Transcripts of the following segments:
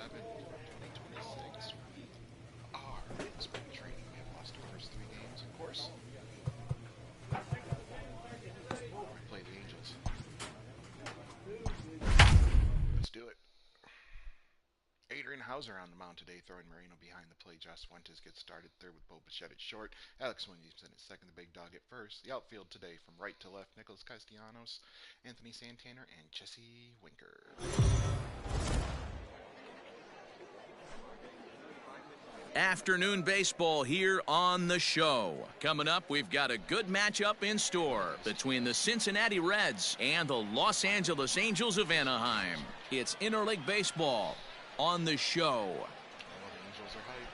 2026. We are in spring training. We have lost our first 3 games, of course. We play the Angels. Let's do it. Adrian Hauser on the mound today, throwing Marino behind the plate. Josh Fuentes gets started third with Bo Bichette at short. Alex Williamson at second, the big dog at first. The outfield today from right to left, Nicholas Castellanos, Anthony Santana, and Jesse Winker. Afternoon baseball here on the show. Coming up, we've got a good matchup in store between the Cincinnati Reds and the Los Angeles Angels of Anaheim. It's interleague baseball on the show. The Angels are hype.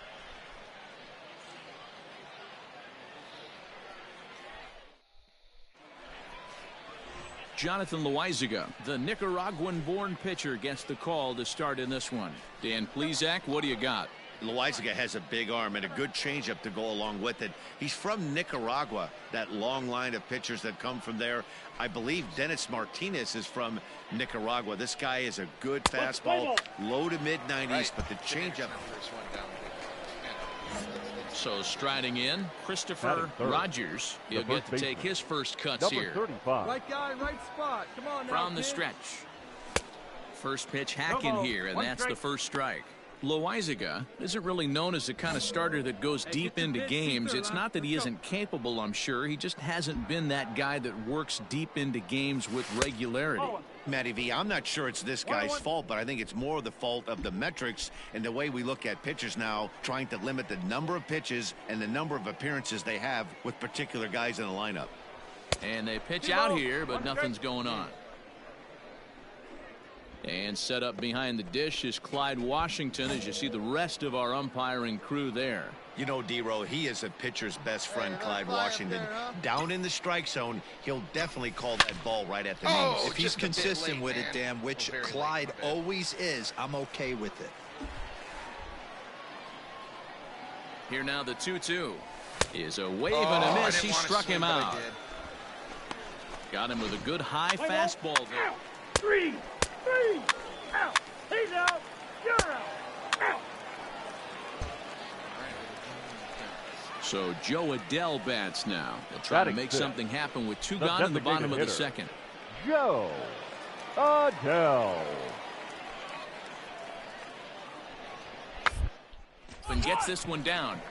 Jonathan Loaizaga, the Nicaraguan-born pitcher, gets the call to start in this one. Dan Plesac, what do you got? Loaizaga has a big arm and a good changeup to go along with it. He's from Nicaragua, that long line of pitchers that come from there. I believe Dennis Martinez is from Nicaragua. This guy is a good fastball, low to mid 90s, right. But the changeup. So striding in, Christopher Rogers. He'll get to take his first cuts here. 35. Right guy, right spot. Come on now, from the stretch. First pitch hacking here, and that's the first strike. Loaizaga isn't really known as the kind of starter that goes deep into games. It's not that he isn't capable, I'm sure. He just hasn't been that guy that works deep into games with regularity. Matty V, I'm not sure it's this guy's fault, but I think it's more the fault of the metrics and the way we look at pitchers now, trying to limit the number of pitches and the number of appearances they have with particular guys in the lineup. And they pitch out here, but nothing's going on. And set up behind the dish is Clyde Washington, as you see the rest of our umpiring crew there. You know, D-Row, he is a pitcher's best friend, Clyde Washington. Down in the strike zone, he'll definitely call that ball right at the knees. If he's consistent with it, Dan, which Clyde always is, I'm okay with it. Here now the 2-2 is a wave and a miss. He struck him out. Got him with a good high fastball there. Three, out. He's out. You're out. Out. So Joe Adell bats now. He'll try to make something happen with 2 gone in the bottom of the second. Joe Adell. And gets this one down.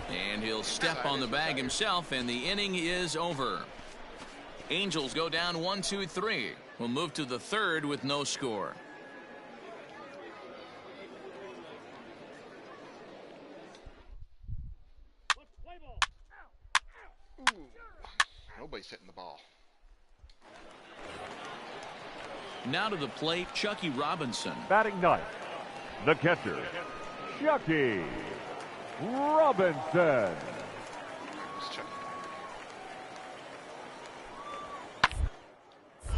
And he'll step on the bag himself, and the inning is over. Angels go down 1-2-3. We'll move to the third with no score. Ooh, nobody's hitting the ball. Now to the plate, Chucky Robinson. Batting ninth, the catcher, Chucky Robinson.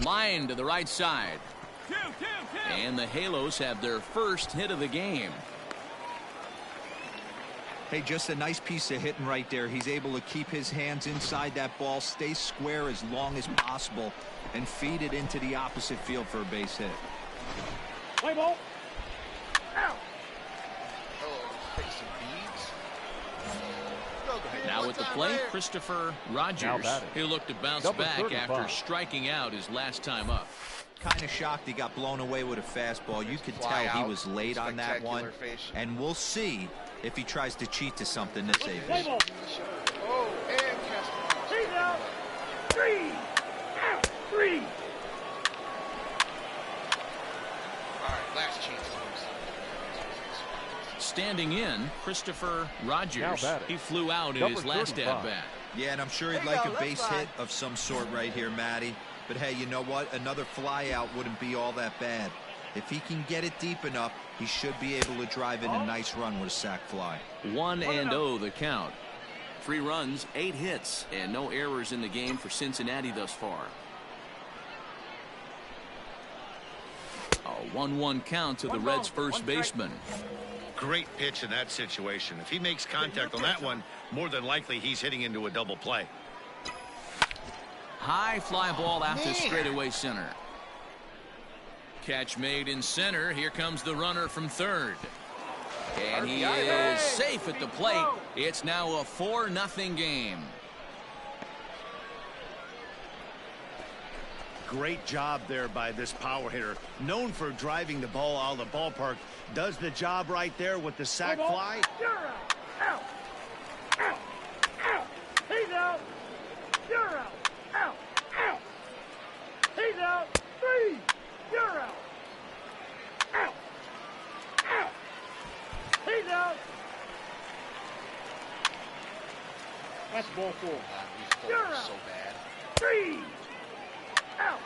Line to the right side. And the Halos have their first hit of the game. Hey, just a nice piece of hitting right there. He's able to keep his hands inside that ball, stay square as long as possible, and feed it into the opposite field for a base hit. Play ball. Out. Now with the plate, Christopher Rogers. He'll look to bounce back after striking out his last time up. Kind of shocked he got blown away with a fastball. You could tell he was late on that one. And we'll see if he tries to cheat to something this evening. Oh, and Castellanos. He's out. 3 out. 3. All right, last chance. Standing in, Christopher Rogers. He flew out in his last at-bat. Yeah, and I'm sure he'd like a base hit of some sort right here, Matty. But hey, you know what? Another fly out wouldn't be all that bad. If he can get it deep enough, he should be able to drive in a nice run with a sac fly. 1-0 the count. 3 runs, 8 hits, and no errors in the game for Cincinnati thus far. A 1-1 count to the Reds' first baseman. Great pitch in that situation. If he makes contact on that one, more than likely he's hitting into a double play. High fly ball out to straightaway center. Catch made in center. Here comes the runner from third. And he is safe at the plate. It's now a 4-0 game. Great job there by this power hitter. Known for driving the ball out of the ballpark. Does the job right there with the sac fly. You're out. Out. Out. Out. He's out. You're out. Out. Out. He's out. 3. You're out. Out. Out. He's out. That's ball 4. You're out. So bad. 3. Out.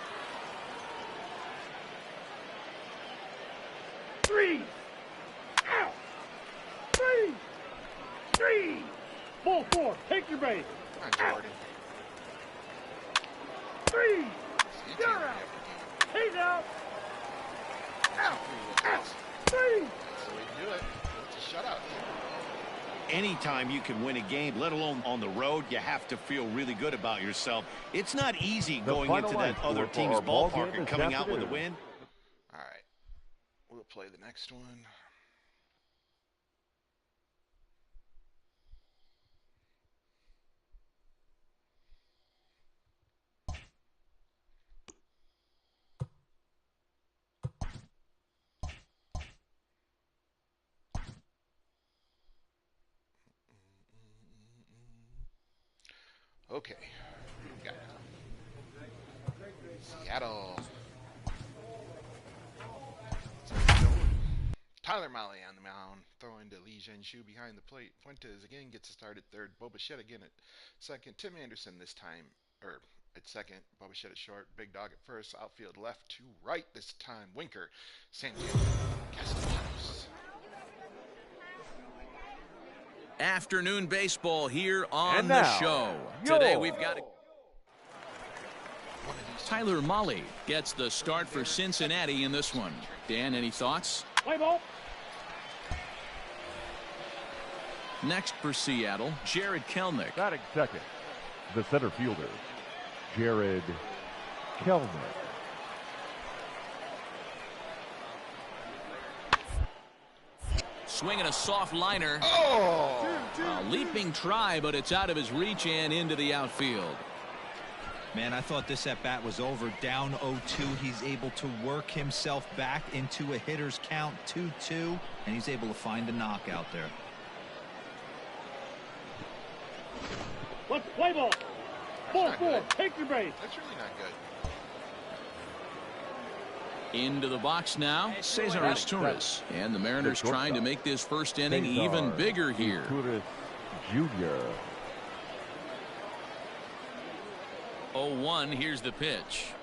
3. Out. 3. 3. Ball 4. Take your base. Come on, Jordan. 3. You're out. He's out. Out. Out. 3. So we do it. It's a shutout. Anytime you can win a game, let alone on the road, you have to feel really good about yourself. It's not easy going into that other team's ballpark and coming out with a win. All right. We'll play the next one. Okay. We got Seattle. Tyler Mahle on the mound, throwing to Lee Zhenshu behind the plate. Fuentes again gets a start at third. Bobichette again at second. Tim Anderson this time, at second. Bobichette at short. Big Dog at first. Outfield left to right this time. Winker, Santiago, Castellanos. Afternoon baseball here on the show. Today we've got Tyler Mahle gets the start for Cincinnati in this one. Dan, any thoughts? Play ball. Next for Seattle, Jared Kelenic. Batting second, the center fielder, Jared Kelenic. Swinging a soft liner. Oh! A leaping try, but it's out of his reach and into the outfield. Man, I thought this at-bat was over. Down 0-2. He's able to work himself back into a hitter's count, 2-2, and he's able to find a knockout there. Let's play ball. Ball 4. Take your base. That's really not good. Into the box now, Cesar Izturis. And the Mariners trying to make this first inning even bigger here. Izturis Jr. 0-1, here's the pitch.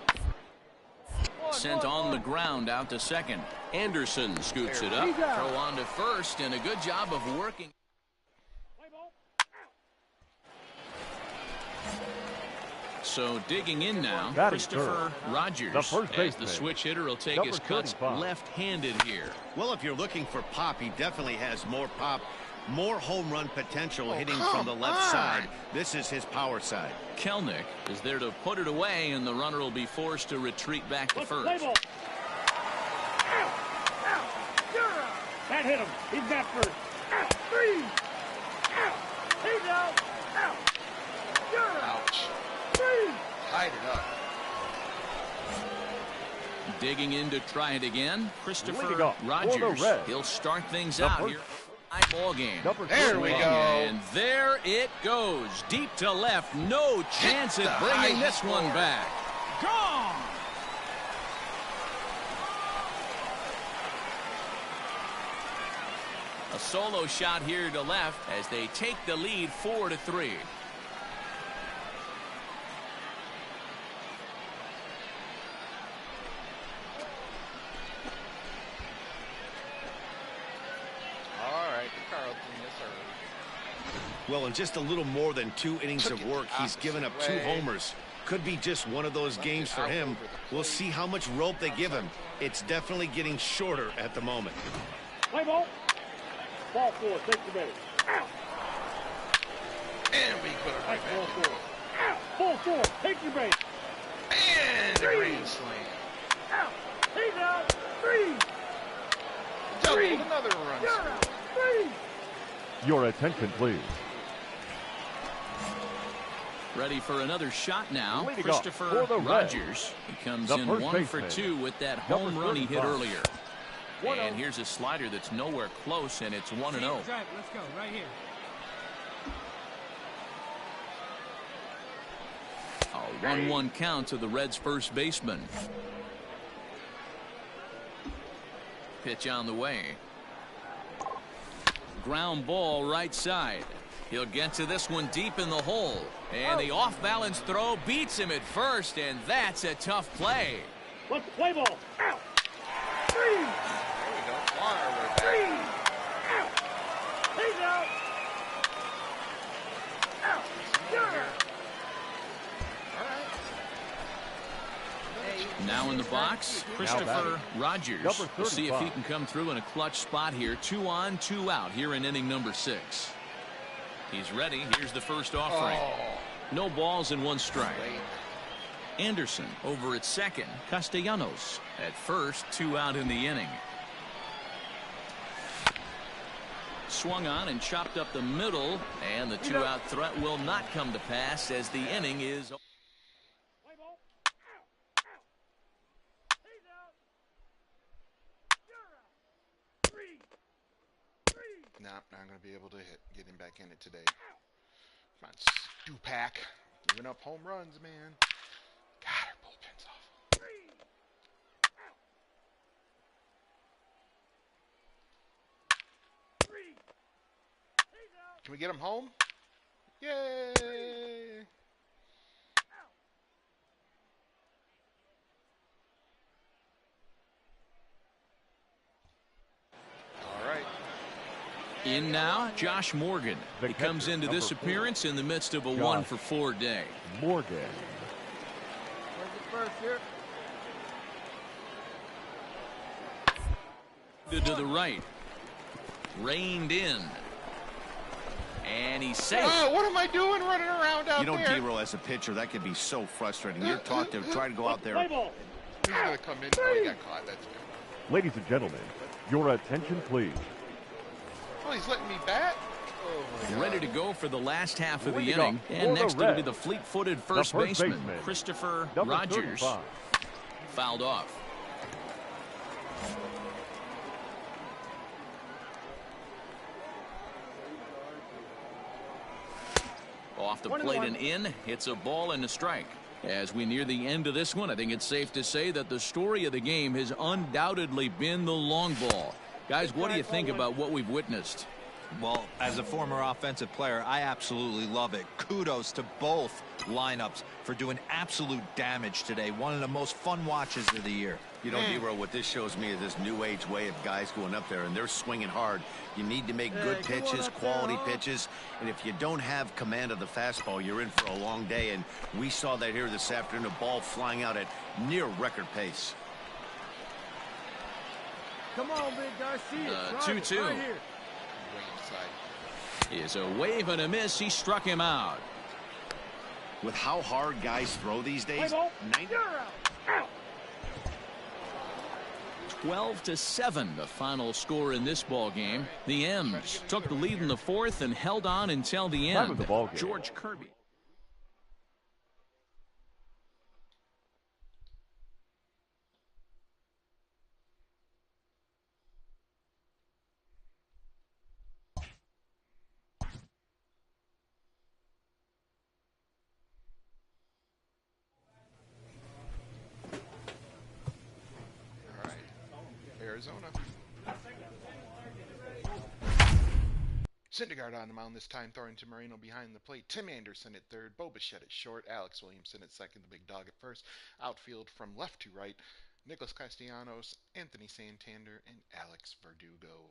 Sent on the ground out to second. Anderson scoops it up. Throw on to first, and a good job of working. So digging in now, Christopher Rogers, as the switch hitter will take his cuts left-handed here. Well, if you're looking for pop, he definitely has more pop, more home run potential hitting from the left side. This is his power side. Kelenic is there to put it away, and the runner will be forced to retreat back to first. That hit him. He's got first. Out. 3. Out. He's out. Out. You're out. Ouch. 3. Tied it up. Digging in to try it again, Christopher Rogers. Rogers. He'll start things out here. Ball game. There we go. And there it goes. Deep to left. No chance at bringing this one back. Gone. A solo shot here to left as they take the lead 4-3. Well, in just a little more than 2 innings of work, he's given up 2 homers. Could be just one of those games for him. We'll see how much rope they give him. It's definitely getting shorter at the moment. Play ball. Ball 4. Take the base. Out. And we put it right ball back. 4. Out. Ball 4. Take your base. And a grand slam. Out. He's out. doubled, another run scored. Your attention, please. Ready for another shot now. Leading Christopher off for the Rogers. He comes the in first 1 for baseman, 2 with that number home run he hit 35. earlier. And here's a slider that's nowhere close, and it's 1-0. Let's go, right here. A 1-1 count to the Reds' first baseman. Pitch on the way. Ground ball right side. He'll get to this one deep in the hole. And the off-balance throw beats him at first, and that's a tough play. Let's play ball. Out. Three. There we go. Far with Three. that. Out. He's out. Out. You're out. All right. Now in the box, Christopher Rogers. number We'll see if he 35. can come through in a clutch spot here. 2 on, 2 out here in inning number 6. He's ready. Here's the first offering. No balls and 1 strike. Anderson over at second. Castellanos at first. 2 out in the inning. Swung on and chopped up the middle, and the 2-out threat will not come to pass as the inning is. Play ball. Out. Out. He's out. You're out. Three. Three. Nah, not going to be able to get him back in it today. Come on, Stupak. Giving up home runs, man. God, our bullpen's off. Three. Out. Three. He's out. Can we get him home? Yay! All right. In now, Josh Morgan. The He comes catcher, into this number 4. appearance in the midst of a Josh. 1 for 4 day. Morgan. Where's the first here? To the right. Reined in. And he's safe. Oh, what am I doing running around out You know, there? D-Roll, as a pitcher, that can be so frustrating. You're taught to try to go out there. Play ball. He's going to come in. Oh, he got caught. That's good. Ladies and gentlemen, your attention, please. Oh, he's letting me bat? Oh, my God. Ready to go for the last half of the Leading inning. off for And the next it'll be Reds, the fleet-footed the first first baseman, baseman, Christopher number Rogers. 35. Fouled off. Off the plate and in. Hits a ball and a strike. As we near the end of this one, I think it's safe to say that the story of the game has undoubtedly been the long ball. Guys, what do you think about what we've witnessed? Well, as a former offensive player, I absolutely love it. Kudos to both lineups for doing absolute damage today. One of the most fun watches of the year. You know, D-Roll, what this shows me is this new age way of guys going up there, and they're swinging hard. You need to make good pitches, quality pitches, and if you don't have command of the fastball, you're in for a long day, and we saw that here this afternoon, a ball flying out at near record pace. Come on, big guy. See it. 2-2. Right here. Way inside. Is a wave and a miss. He struck him out. With how hard guys throw these Play days, ball. 90 You're out. Out. 12-7, the final score in this ball game. The M's took the lead in the 4th and held on until the Time end. of the ball game. George Kirby. All right. Arizona. Syndergaard on the mound this time, throwing to Moreno behind the plate. Tim Anderson at third. Bo Bichette at short. Alex Williamson at second. The big dog at first. Outfield from left to right. Nicholas Castellanos, Anthony Santander, and Alex Verdugo.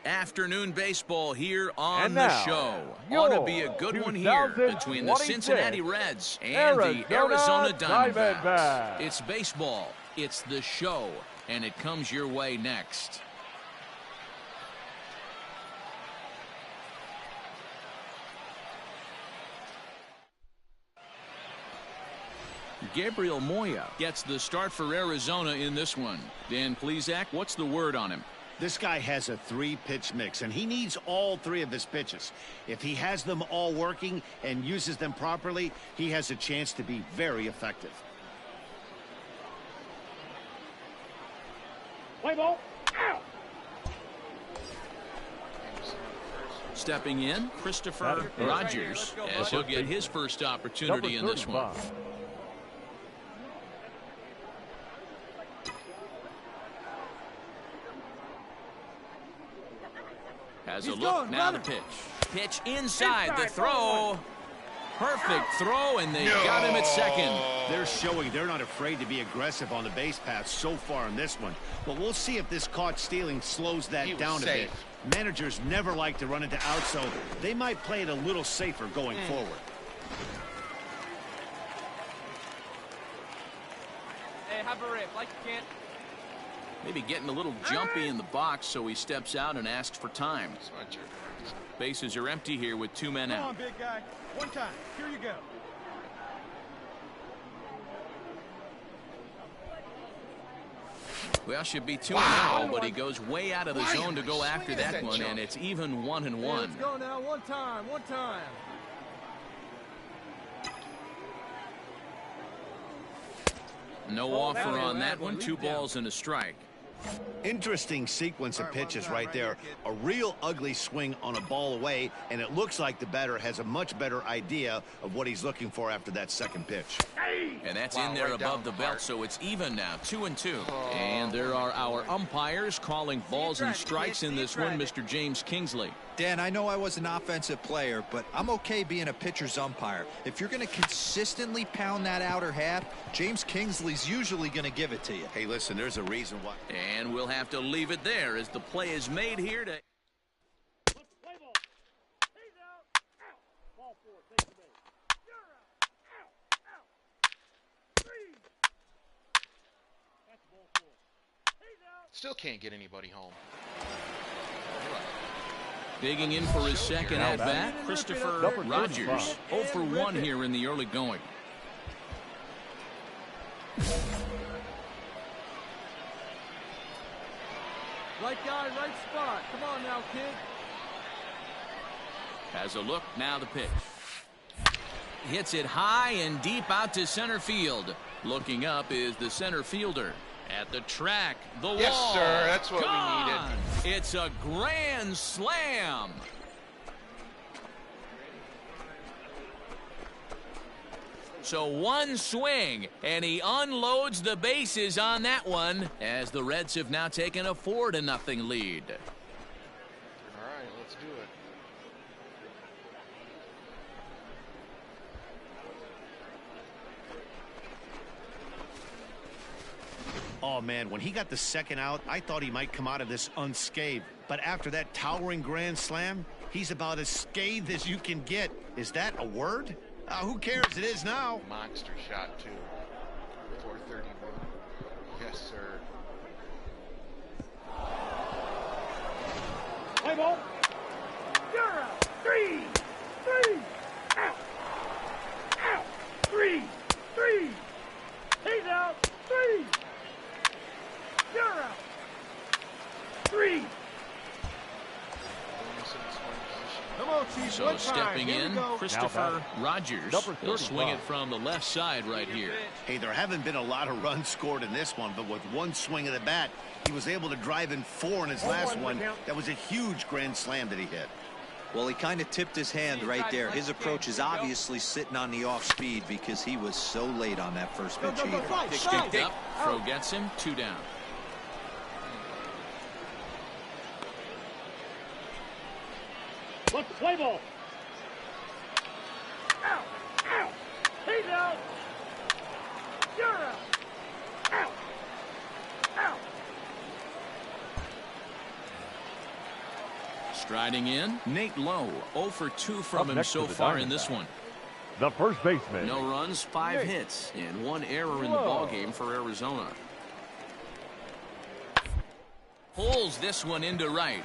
Afternoon baseball here on And the now, show. your Ought to be a good one here between the 2026 Cincinnati Reds and the Arizona Arizona Diamondbacks. Diamondbacks. It's baseball. It's the show. And it comes your way next. Gabriel Moya gets the start for Arizona in this one. Dan Plesac, what's the word on him? This guy has a 3-pitch mix, and he needs all 3 of his pitches. If he has them all working and uses them properly, he has a chance to be very effective. Play ball. Out. Stepping in, Christopher Rogers, as he'll get his first opportunity in this one. Has a look, now the pitch. Pitch inside, the throw. Perfect throw, and they got him at second. They're showing they're not afraid to be aggressive on the base path so far in this one. But we'll see if this caught stealing slows that down a bit. Managers never like to run into outs, so they might play it a little safer going forward. Hey, have a rip, like you can't. Maybe getting a little jumpy in the box, so he steps out and asks for time. Bases are empty here with 2 men out. Come on, big guy. One time. Here you go. Well, should be 2-0, but he goes way out of the zone to go after that one, and it's even 1-1. Let's go now. One time. One time. No offer on that one. 2 balls and a strike. Interesting sequence of pitches right there. A real ugly swing on a ball away, and it looks like the batter has a much better idea of what he's looking for after that second pitch. And that's in there above the belt, so it's even now, 2-2. And there are our umpires calling balls and strikes in this one, Mr. James Kingsley. Dan, I know I was an offensive player, but I'm okay being a pitcher's umpire. If you're going to consistently pound that outer half, James Kingsley's usually going to give it to you. Hey, listen, there's a reason why. And we'll have to leave it there as the play is made here to... Play ball. He's out. Out. Ball 4. Take the base. You're out. Out. Out. 3. That's ball 4. He's out. Still can't get anybody home. Digging in for his second at-bat, Christopher Rogers. 0 for 1 here in the early going. Right guy, right spot. Come on now, kid. Has a look, now the pitch. Hits it high and deep out to center field. Looking up is the center fielder. At the track, the wall. Yes, sir, that's what Gone. we needed. It's a grand slam. So 1 swing, and he unloads the bases on that one, as the Reds have now taken a 4-0 lead. All right, let's do it. Oh, man, when he got the second out, I thought he might come out of this unscathed. But after that towering grand slam, he's about as scathed as you can get. Is that a word? Who cares? It is now. Monster shot, too. 431. Yes, sir. Play ball. You're out. 3. 3. Out. Out. 3. 3. He's out. 3. You're out. 3. Come on, Chief. So stepping in, Christopher Rogers. He'll swing it from the left side right here. Hey, there haven't been a lot of runs scored in this one, but with 1 swing of the bat, he was able to drive in 4 in his last one. That was a huge grand slam that he hit. Well, he kind of tipped his hand right there. His approach is obviously sitting on the off speed because he was so late on that first pitch either. Picked up, throw gets him, 2 down. Let's play ball. Out. Out. He's out. You're out. Out. Out. Striding in, Nate Lowe. 0 for 2 from him so far in this one. The first baseman. No runs, 5 hits, and 1 error in the ballgame for Arizona. Pulls this one into right.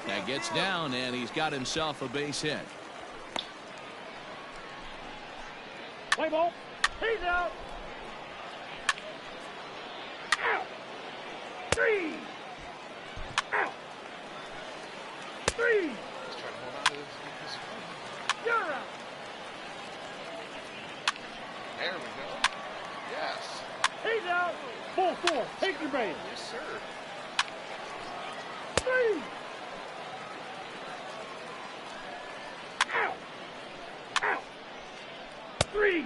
That gets down, and he's got himself a base hit. Play ball. He's out. Out. 3. Out. 3. Let's try to hold on to this. You're out. There we go. Yes. He's out. Ball 4. Take your base. Yes, sir. 3. Out. Out. 3.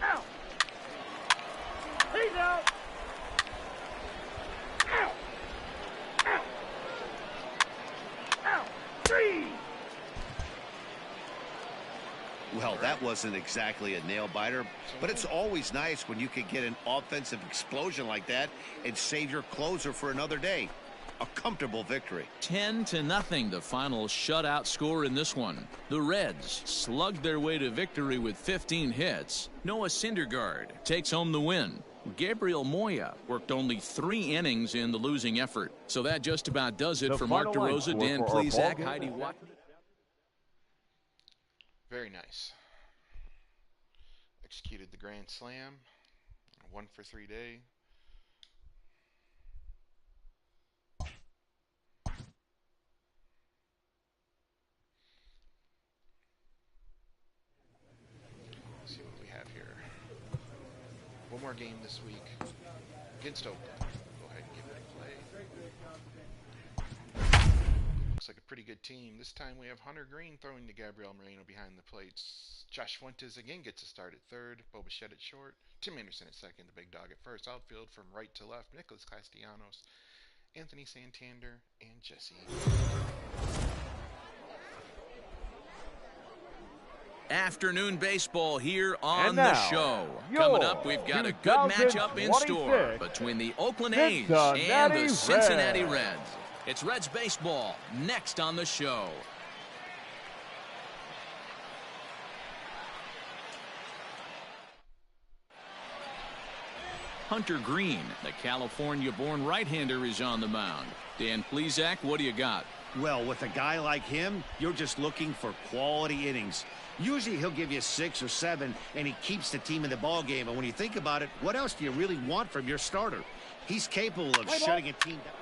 Out. He's out. Out. Out. Out. 3. Well, that wasn't exactly a nail-biter, but it's always nice when you can get an offensive explosion like that and save your closer for another day. A comfortable victory. 10-0, the final shutout score in this one. The Reds slugged their way to victory with 15 hits. Noah Syndergaard takes home the win. Gabriel Moya worked only 3 innings in the losing effort. So that just about does it The for Mark final line DeRosa, score Dan for our Plesac, ballgame. Heidi Watt. Very nice. Executed the grand slam. 1 for 3 day. Let's see what we have here. One more game this week against Oakland. Go ahead and give it a play. Looks like a pretty good team. This time we have Hunter Green throwing to Gabriel Moreno behind the plates. Josh Fuentes again gets a start at third. Bo Bichette at short. Tim Anderson at second. The big dog at first. Outfield from right to left. Nicholas Castellanos, Anthony Santander, and Jesse. Afternoon baseball here on And the now, show. your Coming up, we've got a good matchup in store 2026 between the Oakland A's Cincinnati and the Cincinnati Reds. Reds. It's Reds baseball next on the show. Hunter Green, the California-born right-hander, is on the mound. Dan Plesac, what do you got? Well, with a guy like him, you're just looking for quality innings. Usually he'll give you 6 or 7, and he keeps the team in the ball game. And when you think about it, what else do you really want from your starter? He's capable of shutting a team down.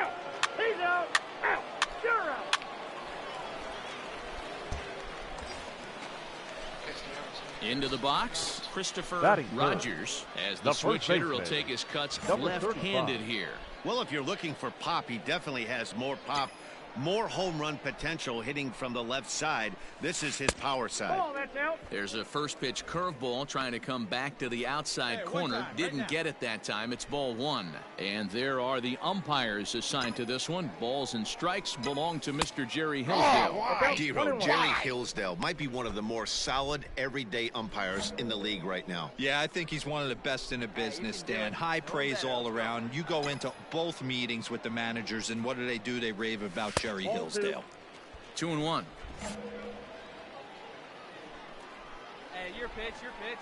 Out. He's out. Out. You're out. Into the box, Christopher Batting first. Rogers, as the The switch first hitter will baseman, take his cuts number left-handed 35. here. Well, if you're looking for pop, he definitely has more pop, more home run potential hitting from the left side. This is his power side. Ball, that's out. There's a first pitch curveball trying to come back to the outside corner. Didn't get it that time. It's ball 1. And there are the umpires assigned to this one. Balls and strikes belong to Mr. Jerry Hillsdale. Dero, Jerry Hillsdale might be one of the more solid everyday umpires in the league right now. Yeah, I think he's one of the best in the business, Dan. High praise all around. You go into both meetings with the managers, and what do? They rave about Jerry Hillsdale. 2-1. Hey, your pitch, your pitch.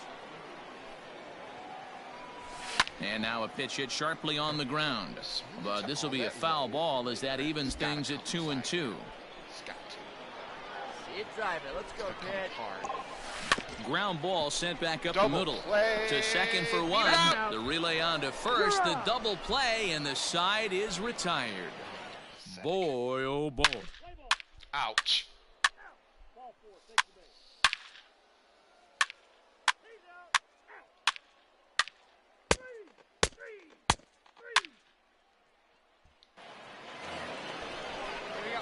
And now a pitch hit sharply on the ground. But this will be a foul ball as that evens things at 2-2. It's got to. See it drive it. Let's go, kid. Hard. Ground ball sent back up Double the middle. play. To second for one. out. The relay on to first. The double play, and the side is retired. Boy, oh boy. Ouch. Ball 4. Take the base. He's out. Out.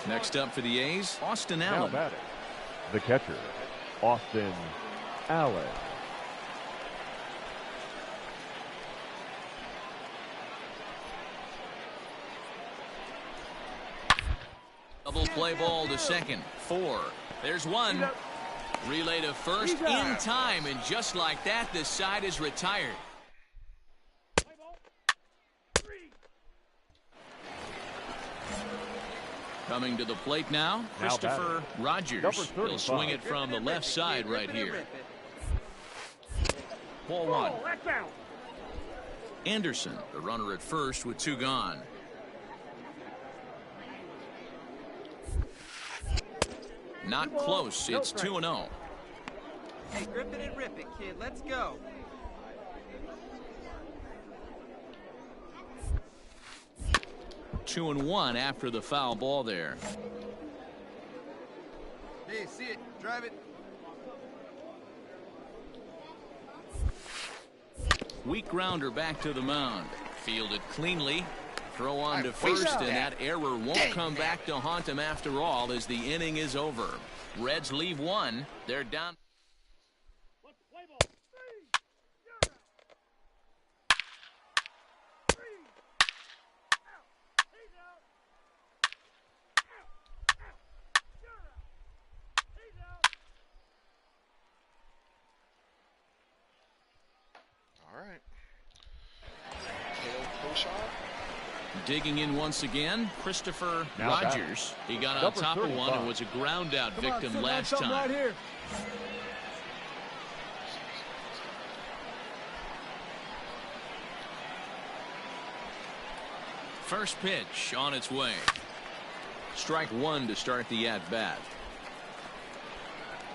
3. Next up for the A's, Austin Now Allen. batting, the catcher, Austin Allen. Double play ball to second. 4. There's one. Relay to first in time, and just like that, the side is retired. Play ball. 3. Coming to the plate now, Christopher Rogers. Number He'll 35. swing it from the left side right here. Ball 1. Ball, that's out. Anderson, the runner at first with 2 gone. Not close. It's 2-0. Hey, grip it and rip it, kid. Let's go. 2-1 after the foul ball there. Hey, see it. Drive it. Weak grounder back to the mound. Fielded cleanly. Throw on to first, and that error won't come back to haunt him after all as the inning is over. Reds leave one. They're down. Let's play ball. 3. You're out. 3. Out. He's out. Out. Out. You're out. He's out. All right. Kale Kershaw. Digging in once again, Christopher Now Rogers. He got on Number top of one 35. and was a ground out victim last something time. right here. First pitch on its way. Strike one to start the at-bat.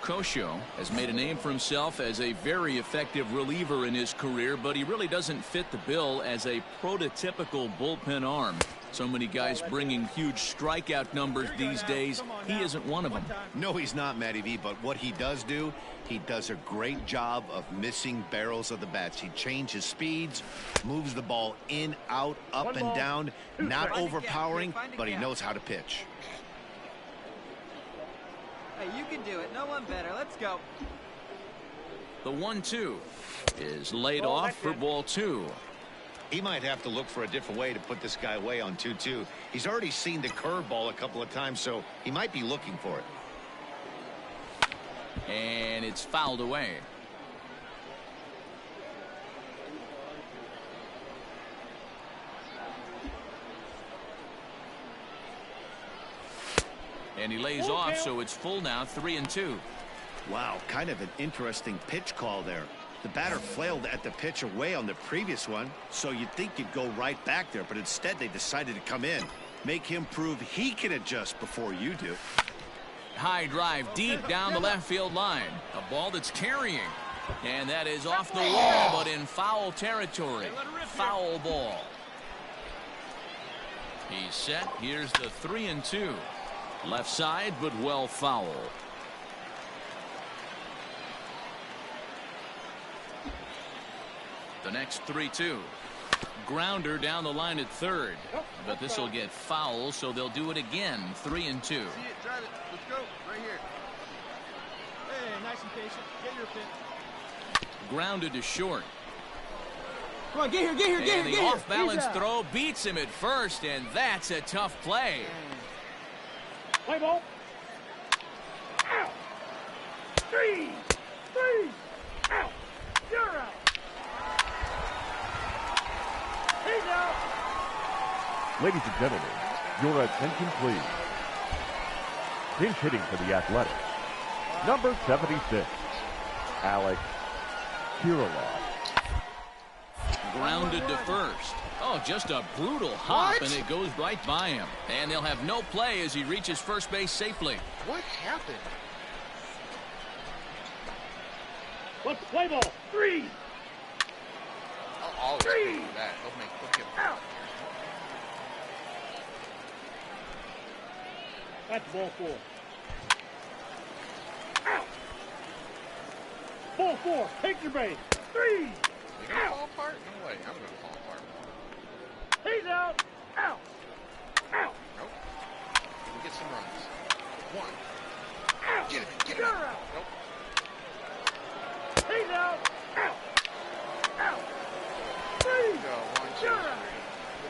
Kosho has made a name for himself as a very effective reliever in his career, but he really doesn't fit the bill as a prototypical bullpen arm. So many guys bringing huge strikeout numbers these days. He isn't one of them. No, he's not, Matty V, but what he does do, he does a great job of missing barrels of the bats. He changes speeds, moves the ball in, out, up, and down. Not overpowering, but he knows how to pitch. Hey, you can do it. No one better. Let's go. The 1-2 is laid off for ball two. He might have to look for a different way to put this guy away on 2-2. He's already seen the curveball a couple of times, so he might be looking for it. And it's fouled away. And he lays off, so it's full now, 3-2. Wow, kind of an interesting pitch call there. The batter flailed at the pitch away on the previous one, so you'd think you'd go right back there, but instead they decided to come in. Make him prove he can adjust before you do. High drive deep down the left field line. A ball that's carrying. And that is off the wall, but in foul territory. Foul ball. He's set. Here's the 3-2. Left side, but well foul. The next 3-2. Grounder down the line at third. But this will get foul, so they'll do it again. 3-2. See it. Drive it. Let's go. Right here. Hey, nice and patient. Get your pin. Grounded to short. Come on, get here, get here, get here, And the get here. off-balance throw beats him at first, and that's a tough play. Play ball. Out. 3. 3. Out. You're out. He's out. Ladies and gentlemen, your attention please. Pinch hitting for the Athletics, number 76, Alex Kirilloff. Grounded to first. Oh, just a brutal hop, and it goes right by him. And they'll have no play as he reaches first base safely. What happened? Let's play ball. 3. I'll always Three. do that. They'll get Out. That's ball 4. Out. Ball 4. Take your base. 3. They gonna fall apart? No way. I'm gonna fall apart. He's out. Out. Out. Nope. We get some runs. 1. Out. Get it. Get it. You're out. Nope. He's out. Out. Out. 3. Go. 1, 2, You're out.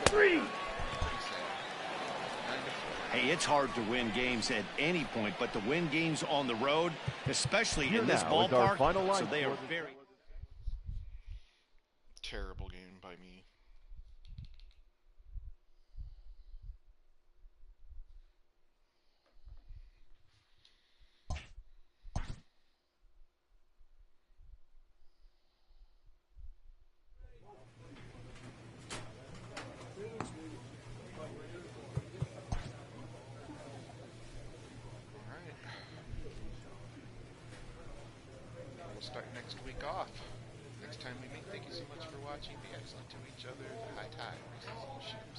3. Hey, it's hard to win games at any point, but to win games on the road, especially Here in this now is our ballpark, final line so they are score. very... Terrible game by me. we'll start next week off. Next time we meet, thank you so much for watching. Be excellent to each other. The high tide.